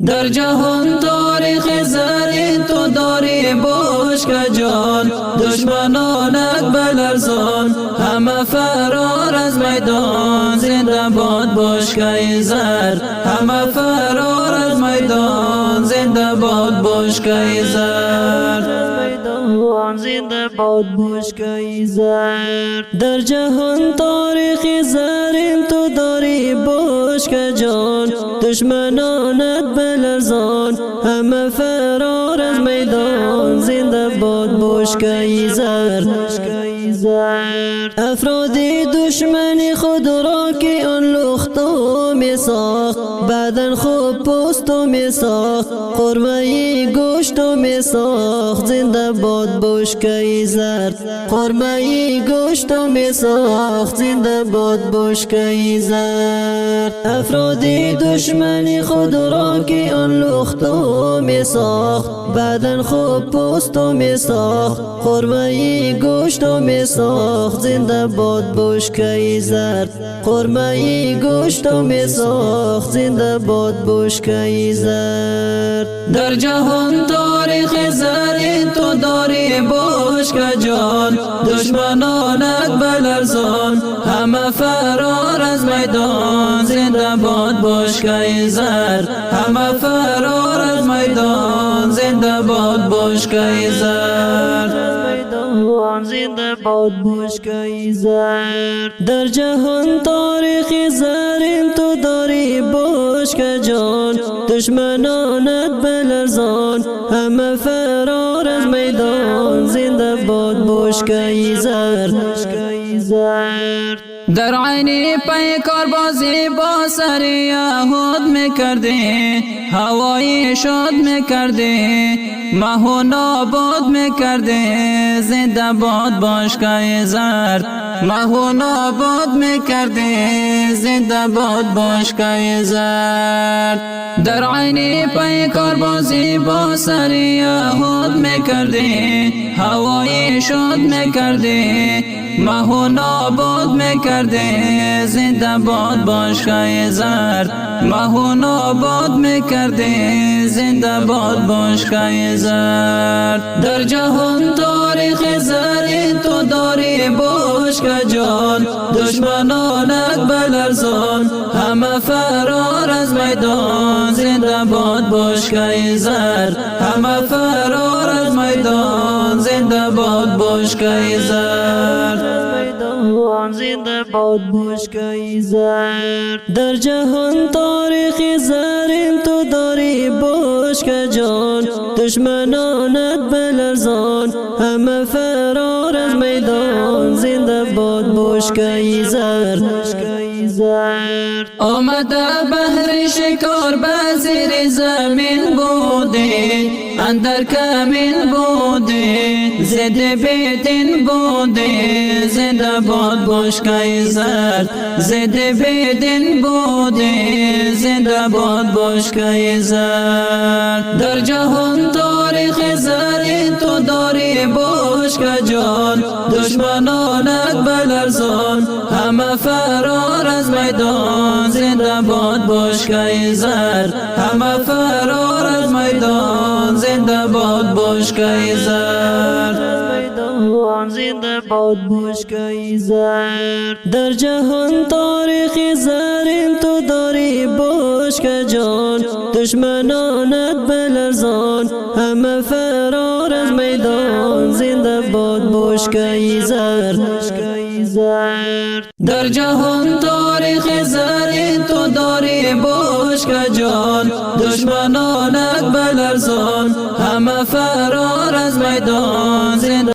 در جهان تاریخ زرین تو داری بشک جان، دشمنانت بلرزان همه فرار از میدان. زنده باد بشکه زر، همه فرار از میدان. زنده باد بشکه زر، زنده باد بشکه زر. در جهان تاریخ زرین تو داری بشک جان، دشمنانت بلرزان همه فرار از میدان. زنده باد بشکه زر. افراد دشمنی خود را که آن لختو می ساخت، بدن خوب پوستو می ساخت، قرمه گوشتو می ساخت. زنده باد بشکه زر، قرمه گوشتو می ساخت. زنده باد بشکه زر. افراد دشمنی خود را که آن لختو می ساخت، بدن خوب پوستو می ساخت، قرمه گوشتو می ساخت. زنده باد بشکه زر، قرمه گوشتو می ساخت. زنده باد بشکه زر. در جهان تاریخ زرین تو داری بشک جان، دشمنانت بلرزان همه فرار از میدان. زنده باد بشکه زر، همه فرار از میدان. زنده باد بشکه زر، زنده باد بشکه زر. در جهان تاریخ زرین تو داری بشک جان، دشمنانت بلرزان همه فرار از میدان. زنده باد بشکه زر. در عینی پیکار بازی با سر یهود میکردی، هوایی شاد میکردی، مه و نابود میکردی. زنده باد بشکه زر، مه و نابود میکردی. زنده باد بشکه زر. در عینی پیکار بازی با سر یهود میکردی، هوایی شاد میکردی، مه و نابود میکردی. زنده باد بشکه زر، مه و نابود میکردی. زنده باد بشکه زر. در جهان تاریخ زرین تو داری بشک جان، دشمنانت بلرزان همه فرار از میدان. زنده باد بشکه زر، همه فرار از میدان. زنده باد بشکه زر، زنده باد بشکه زر. در جهان تاریخ زرین تو داری بشک جان، دشمنانت بلرزان همه فرار از میدان. زنده باد بشکه زر. آمده بهر شکار به زیر زمین بوده، اندر کمین بوده، زده بیدین بوده. زنده باد بشکه زر، زده بیدین بوده. زنده باد بشکه زر. در جهان تاریخ زرین تو داری بشک جان، دشمنانت بلرزان همه فرار از میدان. زنده باد بشکه زر، همه فرار از میدان. زنده باد بشکه زر، زنده باد بشکه زر. در جهان تاریخ زرین تو داری بشک جان، دشمنانت بلرزان همه فرار از میدان. زنده باد بشکه زر. در جهان تاریخ زرین تو داری بشک جان، دشمنانت بلرزان همه فرار از میدان. زنده